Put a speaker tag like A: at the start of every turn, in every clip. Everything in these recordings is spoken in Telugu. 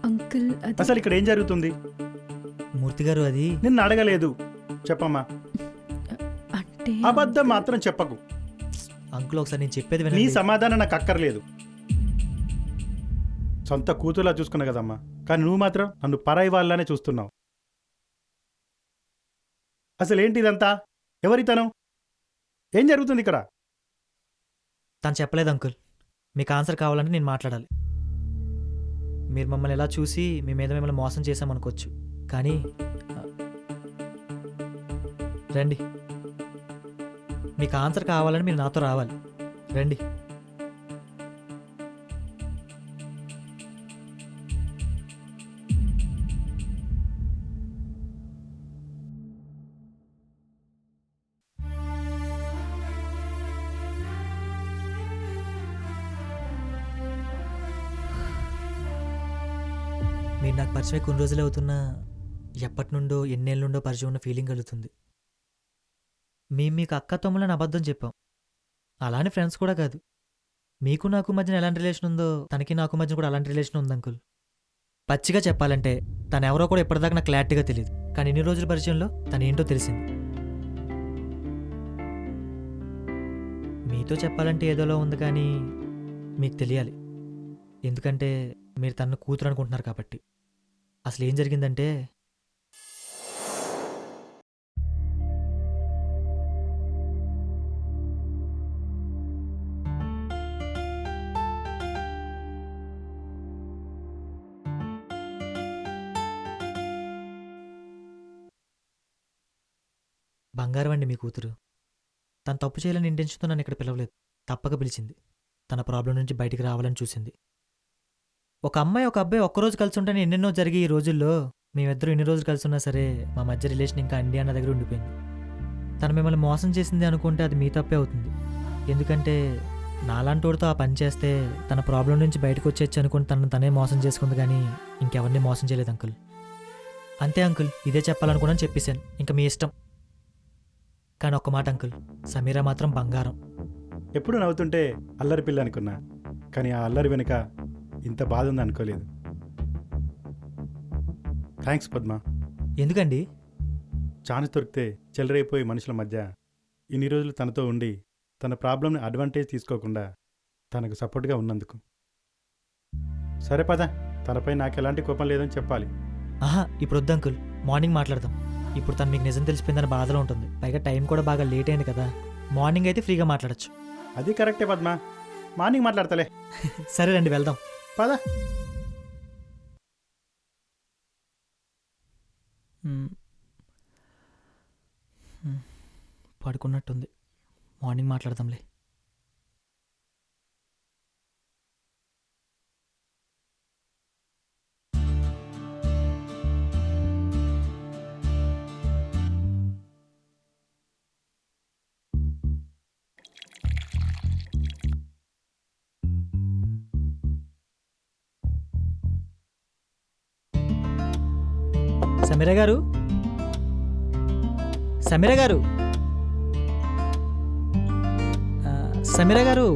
A: అంకుల్ అది
B: అసలు ఇక్కడ ఏం జరుగుతుంది?
C: మూర్తి గారు అది
B: నిన్ను అడగలేదు, చెప్పమ్మా.
A: అంటే
B: అబద్ధం మాత్రం చెప్పకు.
C: అంకుల్ ఒకసారి నేను చెప్పేది
B: నీ
C: వినండి.
B: సమాధానం నాకు అక్కర్లేదు. సొంత కూతురులా చూసుకున్నా కదమ్మా, కానీ నువ్వు మాత్రం నన్ను పరాయి వాళ్ళనే చూస్తున్నావు. అసలు ఏంటి ఇదంతా? ఎవరితను? ఏం జరుగుతుంది ఇక్కడ?
C: తను చెప్పలేదు అంకుల్. మీకు ఆన్సర్ కావాలంటే నేను మాట్లాడాలి. మీరు మమ్మల్ని ఎలా చూసి మీ మీద మిమ్మల్ని మోసం చేశామనుకోవచ్చు, కానీ రండి. మీకు ఆన్సర్ కావాలని మీరు నాతో రావాలి. రండి. మీరు నాకు పరిచయం కొన్ని రోజులే అవుతున్నా ఎప్పటి నుండో ఎన్నేళ్ళ నుండో పరిచయం ఉన్న ఫీలింగ్ కలుగుతుంది. మేము మీకు అక్క తమ్ముళ్ళని అబద్ధం చెప్పాం. అలానే ఫ్రెండ్స్ కూడా కాదు. మీకు నాకు మధ్యన ఎలాంటి రిలేషన్ ఉందో తనకి నాకు మధ్యన కూడా అలాంటి రిలేషన్ ఉంది అంకుల్. పచ్చిగా చెప్పాలంటే తను ఎవరో కూడా ఇప్పటిదాకా నాకు క్లారిటీగా తెలియదు, కానీ ఇన్ని రోజుల పరిచయంలో తను ఏంటో తెలిసింది. మీతో చెప్పాలంటే ఏదోలా ఉంది, కానీ మీకు తెలియాలి. ఎందుకంటే మీరు తనను కూతురు అనుకుంటున్నారు కాబట్టి. అసలు ఏం జరిగిందంటే బంగారం అండి మీ కూతురు. తను తప్పు చేయాలని ఇంటెన్షన్తో నన్ను ఇక్కడ పిలవలేదు, తప్పక పిలిచింది. తన ప్రాబ్లం నుంచి బయటికి రావాలని చూసింది. ఒక అమ్మాయి ఒక అబ్బాయి ఒక్కరోజు కలిసి ఉంటేనే ఎన్నెన్నో జరిగి ఈ రోజుల్లో మేమిద్దరూ ఎన్ని రోజులు కలిసి ఉన్నా సరే మా మధ్య రిలేషన్ ఇంకా అండి అన్న దగ్గర ఉండిపోయింది. తను మిమ్మల్ని మోసం చేసింది అనుకుంటే అది మీ తప్పే అవుతుంది. ఎందుకంటే నాలాంటోడితో ఆ పని చేస్తే తన ప్రాబ్లం నుంచి బయటకు వచ్చేచ్చు అనుకుని తనను తనే మోసం చేసుకుంది, కానీ ఇంకెవరిని మోసం చేయలేదు అంకుల్. అంతే అంకుల్, ఇదే చెప్పాలనుకున్నాను, చెప్పేశాను. ఇంకా మీ ఇష్టం. కానీ ఒక్క మాట అంకుల్, సమీరా మాత్రం బంగారం.
B: ఎప్పుడు నవ్వుతుంటే అల్లరి పిల్ల అనుకున్నా, కానీ ఆ అల్లరి వెనుక ఇంత బాధ ఉంది అనుకోలేదు. థ్యాంక్స్ పద్మ.
C: ఎందుకండి?
B: ఛాన్స్ దొరికితే చెలరైపోయి మనుషుల మధ్య ఇన్ని రోజులు తనతో ఉండి తన ప్రాబ్లంని అడ్వాంటేజ్ తీసుకోకుండా తనకు సపోర్ట్గా ఉన్నందుకు. సరే పద, తనపై నాకు ఎలాంటి కోపం లేదని చెప్పాలి.
C: ఆహా, ఇప్పుడు వద్దు అంకుల్, మార్నింగ్ మాట్లాడదాం. ఇప్పుడు తను మీకు నిజం తెలిసిపోయిందని బాధలో ఉంటుంది. పైగా టైం కూడా బాగా లేట్ అయింది కదా. మార్నింగ్ అయితే ఫ్రీగా మాట్లాడచ్చు.
B: అది కరెక్టే పద్మ, మార్నింగ్ మాట్లాడతలే.
C: సరే రండి, వెళ్దాం.
B: పద.
C: పడుకున్నట్టుంది, మార్నింగ్ మాట్లాడదాంలే. సమీరా గారు, సమీరా గారు, సమీరా గారు,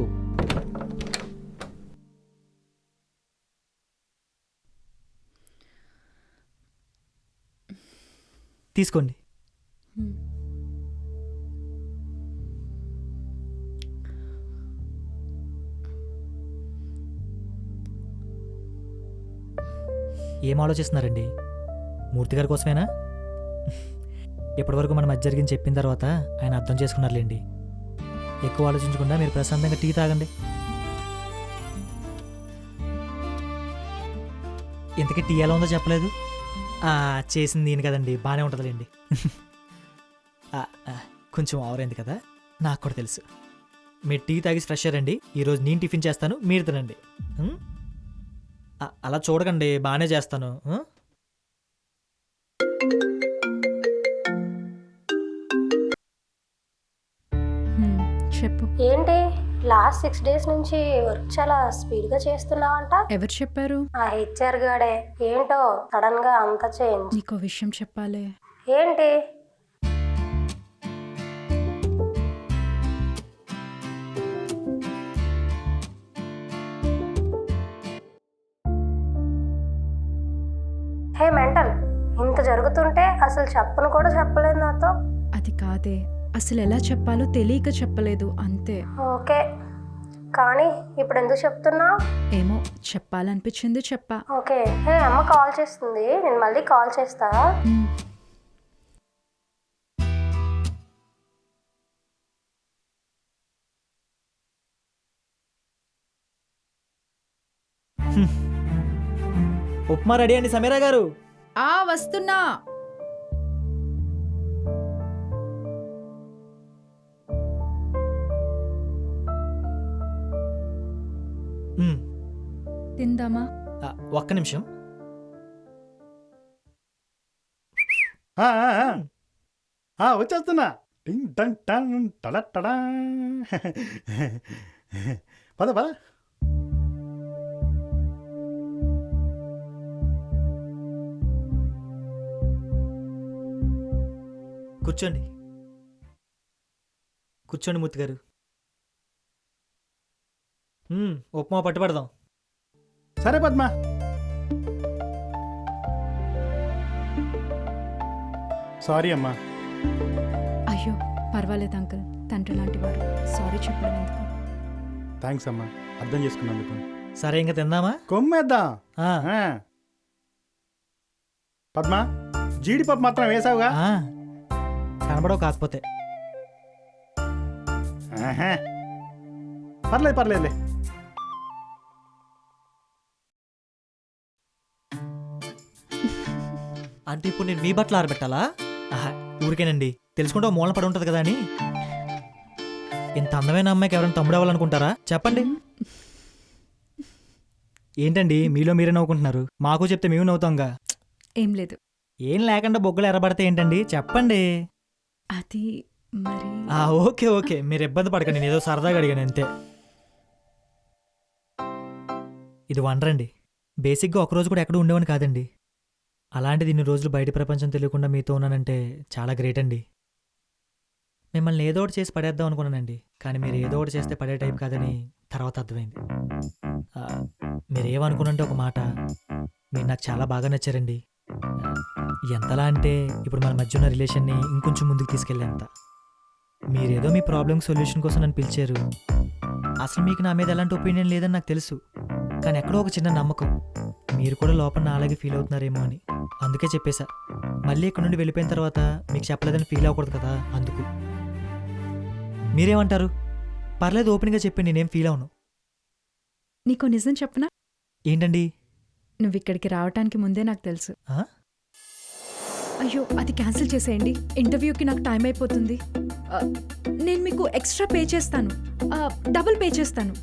C: తీసుకోండి. ఏం ఆలోచిస్తున్నారండి? మూర్తి గారి కోసమేనా? ఇప్పటివరకు మన మధ్య జరిగింది చెప్పిన తర్వాత ఆయన అర్థం చేసుకున్నారులేండి. ఎక్కువ ఆలోచించకుండా మీరు ప్రశాంతంగా టీ తాగండి. ఇంతకీ టీ ఎలా ఉందో చెప్పలేదు. చేసింది నేను కదండి, బాగానే ఉంటుందిలేండి. కొంచెం ఓవరైంది కదా, నాకు కూడా తెలుసు. మీరు టీ తాగేసి ఫ్రెష్ అయ్యారండి. ఈరోజు నేను టిఫిన్ చేస్తాను, మీరు తినండి. అలా చూడకండి, బాగానే చేస్తాను.
A: చెప్పు.
D: ఏంటి లాస్ట్ 6 days నుంచి వర్క్ చాలా స్పీడ్గా చేస్తున్నావంట?
A: ఎవరు చెప్పారు?
D: ఆ హెచ్ఆర్ గాడే. ఏంటో సడన్ గా అంత చేంజ్.
A: నీకో విషయం చెప్పాలి.
D: ఏంటి? హే మెంటల్, ఇంత జరుగుతుంటే అసలు చెప్పను కూడా చెప్పలేదు నాతో.
A: అది కాదే, అసలు ఎలా చెప్పాలో తెలియక చెప్పలేదు అంతే.
D: ఓకే, కానీ ఇప్పుడు ఎందుకు చెప్తున్నావు?
A: ఏమో చెప్పాలనిపించింది చెప్పా.
D: ఓకే, హే అమ్మ కాల్ చేస్తుంది, నేను మళ్ళీ కాల్ చేస్తా.
A: మ్,
C: ఉప్మా రెడీ అండి సమీరా గారు.
A: వస్తున్నా.
C: మ్,
A: తిందామా?
C: ఒక్క నిమిషం.
B: వచ్చేస్తున్నా. టింగ్ టంగ్ టంగ్ టడ టడా. పద పద.
C: కూర్చోండి కూర్చోండి మూర్తి గారు. ఉప్మా పట్టు పెడదాం.
B: సరే పద్మ. సారీ అమ్మా.
A: అయ్యో పర్వాలేదు అంకుల్, తండ్రి లాంటి వారు. సారీ చెప్పడం ఎందుకు?
B: థ్యాంక్స్ అమ్మా, అర్థం చేసుకున్నందుకు.
C: సరే ఇంకా తిందామా?
B: కొమ్మేద్దాం.
C: ఆ,
B: ఆ. పద్మ, జీడిపప్పు మాత్రం వేసావుగా?
C: ఆ, కనబడవు కాకపోతే.
B: ఆహా. పర్లేదు పర్లేదులే.
C: అంటే ఇప్పుడు నేను మీ బట్టలు ఆరబెట్టాలా? ఆహా, ఊరికేనండి, తెలుసుకుంటే మూలన పడి ఉంటుంది కదా అని. ఇంత అందమైన అమ్మాయికి ఎవరైనా తమ్ముడు అవ్వాలనుకుంటారా? చెప్పండి. ఏంటండి మీలో మీరే నవ్వుకుంటున్నారు? మాకు చెప్తే మేము నవ్వుతాంగా.
A: ఏం లేదు.
C: ఏం లేకుండా బొగ్గలు ఎర్రబడితే ఏంటండి? చెప్పండి.
A: అది మరి
C: ఓకే ఓకే, మీరు ఇబ్బంది పడకండి, నేను ఏదో సరదాగా అడిగాను అంతే. ఇది వండరండి. బేసిక్గా ఒకరోజు కూడా ఎక్కడ ఉండేవని కాదండి. అలాంటిది ఇన్ని రోజులు బయట ప్రపంచం తెలియకుండా మీతో ఉన్నానంటే చాలా గ్రేట్ అండి. మిమ్మల్ని ఏదో ఒకటి చేసి పడేద్దాం అనుకున్నానండి, కానీ మీరు ఏదో ఒకటి చేస్తే పడే టైం కాదని తర్వాత అర్థమైంది. మీరేమనుకున్నంటే ఒక మాట, మీరు నాకు చాలా బాగా నచ్చారండి. ఎంతలా అంటే ఇప్పుడు మన మధ్య ఉన్న రిలేషన్ని ఇంకొంచెం ముందుకు తీసుకెళ్ళేంత. మీరేదో మీ ప్రాబ్లమ్ సొల్యూషన్ కోసం నన్ను పిలిచారు. అసలు మీకు నా మీద ఎలాంటి ఒపీనియన్ లేదని నాకు తెలుసు, కానీ ఎక్కడో ఒక చిన్న నమ్మకం, మీరు కూడా లోపల నా అలాగే ఫీల్ అవుతున్నారేమో అని. అందుకే చెప్పేశా. మళ్ళీ ఇక్కడ నుండి వెళ్ళిపోయిన తర్వాత మీకు చెప్పలేదని ఫీల్ అవ్వకూడదు కదా, అందుకు. మీరేమంటారు? పర్లేదు, ఓపెన్గా చెప్పి నేనేం ఫీల్ అవును.
A: నీకు నిజం చెప్పనా?
C: ఏంటండి?
A: నువ్వు ఇక్కడికి రావటానికి ముందే నాకు తెలుసు.
C: ఆ?
A: అయ్యో అది క్యాన్సిల్ చేసేయండి, ఇంటర్వ్యూకి నాకు టైం అయిపోతుంది. ఆ, నేను మీకు ఎక్స్ట్రా పే చేస్తాను, డబుల్ పే చేస్తాను.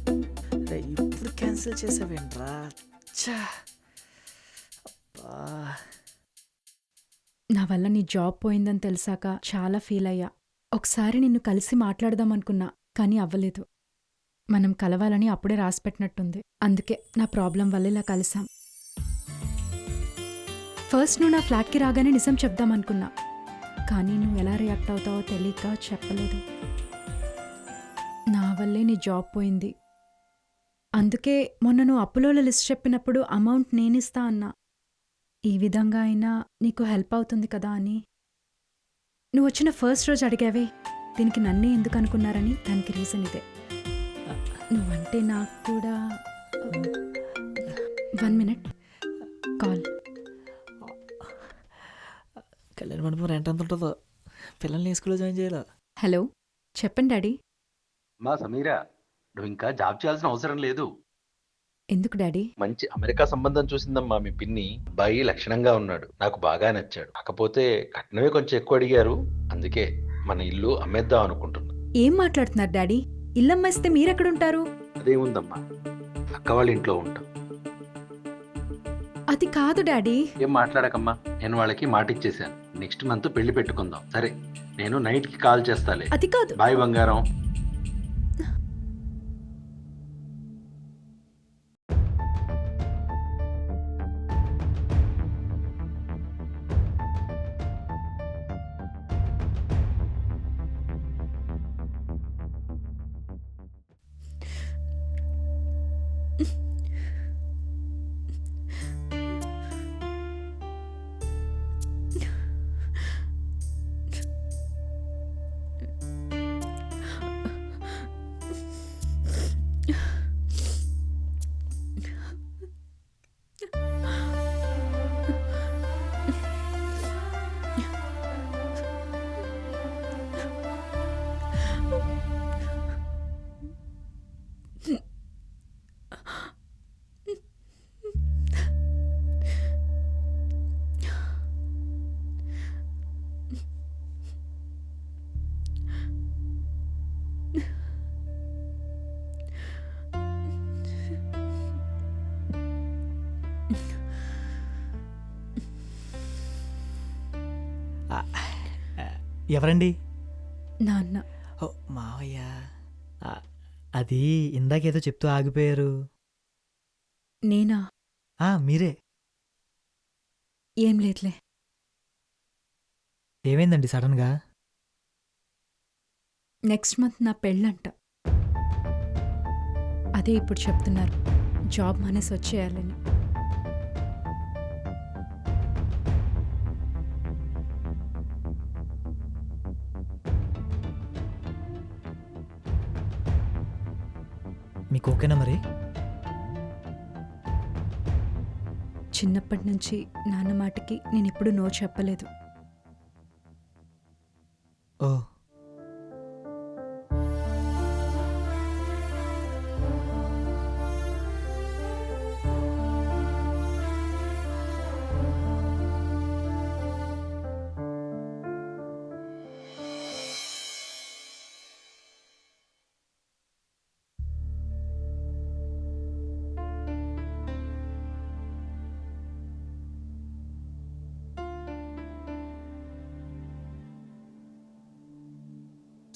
C: ఇప్పుడు క్యాన్సిల్ చేసావేంట్రా?
A: నా వల్ల నీ జాబ్ పోయిందని తెలిసాక చాలా ఫీల్ అయ్యా. ఒకసారి నిన్ను కలిసి మాట్లాడదాం అనుకున్నా, కానీ అవ్వలేదు. మనం కలవాలని అప్పుడే రాసిపెట్టినట్టుంది. అందుకే నా ప్రాబ్లం వల్ల ఇలా కలిసాం. ఫస్ట్ నువ్వు నా ఫ్లాట్కి రాగానే నిజం చెప్దామనుకున్నా, కానీ నువ్వు ఎలా రియాక్ట్ అవుతావో తెలియక చెప్పలేదు. నా వల్లే నీ జాబ్ పోయింది. అందుకే మొన్న నువ్వు అప్పులోల లిస్ట్ చెప్పినప్పుడు అమౌంట్ నేనిస్తా అన్నా. ఈ విధంగా అయినా నీకు హెల్ప్ అవుతుంది కదా అని. నువ్వు వచ్చిన ఫస్ట్ రోజు అడిగావే, దీనికి నన్నే ఎందుకు అనుకున్నారని, దానికి రీజన్ ఇదే. నువ్వంటే నాకు కూడా 1 minute కాల్.
C: కళ్యాణ మండపం రెంట్ ఎంత ఉంటుందో? పిల్లల్ని స్కూల్లో జాయిన్ చేయాలా?
A: హలో చెప్పండి డాడీ.
E: మా సమీరా, నువ్వు ఇంకా జాబ్ చేయాల్సిన అవసరం లేదు.
A: ఎందుకు డాడీ?
E: మంచి అమెరికా సంబంధం చూసిందమ్మా మీ పిన్ని. అబ్బాయి లక్షణంగా ఉన్నాడు, నాకు బాగా నచ్చాడు. కాకపోతే కట్నమే కొంచెం ఎక్కువ అడిగారు, అందుకే మన ఇల్లు అమ్మేద్దాం అనుకుంటున్నా.
A: ఏం మాట్లాడుతున్నారు డాడీ? ఇల్లమ్మేస్తే మీరెక్కడుంటారు?
E: అదేముందమ్మా, అక్క వాళ్ళ ఇంట్లో ఉంటాం.
A: అది కాదు డాడీ.
E: ఏం మాట్లాడకమ్మా, నేను వాళ్ళకి మాట ఇచ్చేసాను, నెక్స్ట్ మంత్ పెళ్లి పెట్టుకుందాం. సరే, నేను నైట్ కి కాల్ చేస్తాలే.
A: అది కాదు.
E: బాయ్ బంగారం.
C: ఎవరండి?
A: నాన్న.
C: ఓ మావయ్య. ఆ, అది ఇందాకేదో చెప్తూ ఆగిపోయారు.
A: నేనా?
C: మీరే.
A: ఏం లేదులే.
C: ఏమైందండి సడన్గా?
A: నెక్స్ట్ మంత్ నా పెళ్ళంట. అదే ఇప్పుడు చెప్తున్నారు జాబ్ మానేసి వచ్చేయాలని.
C: మీకు ఓకేనా మరి?
A: చిన్నప్పటి నుంచి నాన్న మాటకి నేను ఎప్పుడూ నో చెప్పలేదు.
C: ఓ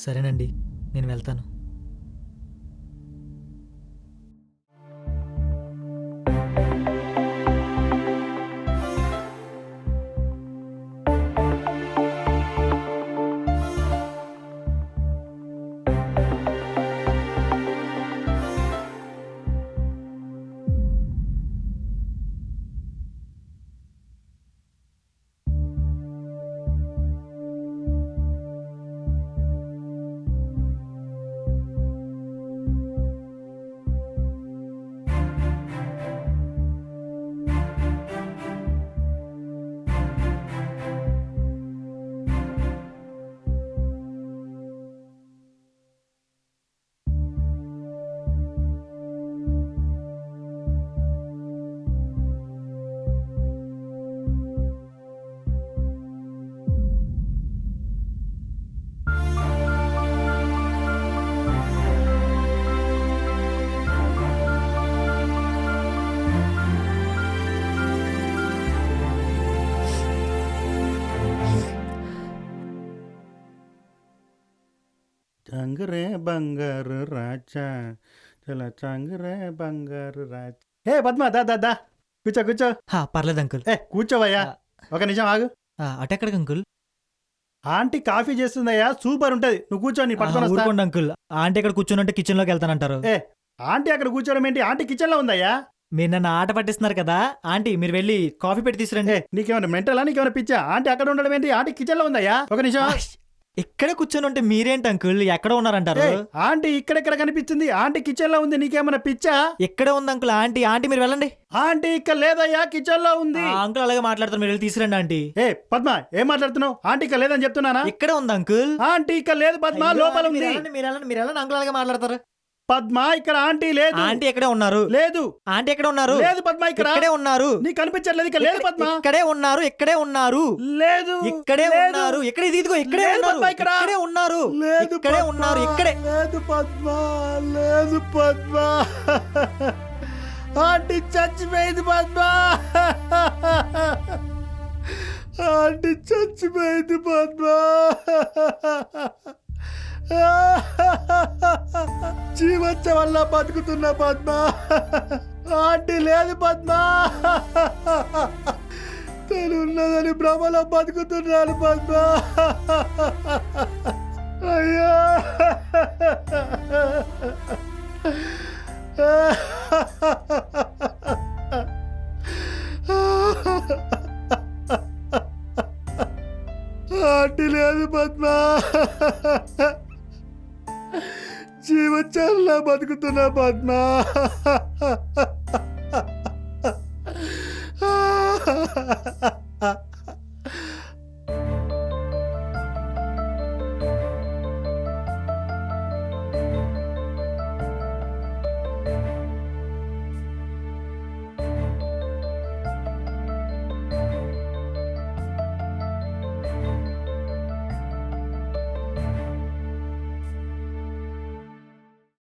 C: సరేనండి, నేను వెళ్తాను.
B: చంగరే బంగారు రాజా, చల చంగరే బంగారు రాజా. ఏ పద్మ, దా దా దా, కూర్చో కూర్చో.
C: పర్లేదు అంకుల్.
B: కూర్చోవయ్యా, ఒక నిమిషం ఆగు.
C: అటెక్కడికి అంకుల్?
B: ఆంటీ కాఫీ చేస్తుందయ్యా, సూపర్ ఉంటది. నువ్వు కూర్చో, నీ పట్టుకొని వస్తా.
C: ఊరుకోండి అంకుల్. ఆంటీ ఇక్కడ కూర్చోనంటే కిచెన్ లోకి వెళ్తానంటారు.
B: ఆంటీ అక్కడ కూర్చోవడం ఏంటి? ఆంటీ కిచెన్ లో ఉందయ్యా.
C: మీరు నన్ను ఆట పట్టిస్తున్నారు కదా. ఆంటీ మీరు వెళ్ళి కాఫీ పెట్టి తీసుకురండి.
B: నీకేమైనా మెంటలా, నీకేమైనా పిచ్చా? ఆంటీ అక్కడ ఉండడం ఏంటి? ఆంటీ కిచెన్ లో ఉందయ్యా. ఒక నిమిషం.
C: ఇక్కడే కూర్చొని ఉంటే మీరేంటి అంకుల్ ఎక్కడ ఉన్నారంటారు?
B: ఆంటీ ఇక్కడెక్కడ కనిపిస్తుంది? ఆంటీ కిచెన్ లో ఉంది. నీకేమైనా పిచ్చా?
C: ఇక్కడే ఉంది అంకుల్ ఆంటీ. ఆంటీ మీరు వెళ్ళండి.
B: ఆంటీ ఇక్కడ లేదయ్యా, కిచెన్ లో ఉంది.
C: అంకుల్ అలాగే మాట్లాడుతారు, మీరు వెళ్ళి తీసుకురండి. ఆంటీ
B: పద్మ, ఏం మాట్లాడుతున్నావు? ఆంటీ ఇక్కడ లేదని చెప్తున్నానా?
C: ఇక్కడే ఉంది అంకుల్.
B: ఆంటీ ఇక్కడ లేదు పద్మ, లోపల ఉంది.
C: మీరు వెళ్ళండి అంకుల్ అలాగే మాట్లాడతారు.
B: పద్మ, ఇక్కడ ఆంటీ లేదు.
C: ఆంటీ ఎక్కడే ఉన్నారు.
B: లేదు.
C: ఆంటీ ఎక్కడ ఉన్నారు?
B: లేదు పద్మ, ఇక్కడే
C: ఉన్నారు.
B: నీకు కనిపించట్లేదు. ఇక్కడ లేదు పద్మ.
C: ఇక్కడే ఉన్నారు. ఇక్కడే ఉన్నారు.
B: లేదు.
C: ఇక్కడే ఉన్నారు. ఇక్కడే ఇదిగో ఇక్కడే ఉన్నారు. ఇక్కడే ఉన్నారు. ఇక్కడే ఉన్నారు. ఇక్కడే.
B: లేదు పద్మ, లేదు పద్మ. ఆంటీ చచ్చిపోయింది పద్మ. ఆంటీ చచ్చిపోయింది పద్మ. జీవచ్చ వల్ల బతుకుతున్న పద్మ. ఆంటీ లేదు పద్మ. తను ఉన్నదని భ్రమలో బతుకుతున్నాను పద్మ. అయ్యా. ఆంటీ లేదు పద్మ. జీవచ్చల్లా బతుకుతున్నా పద్మ.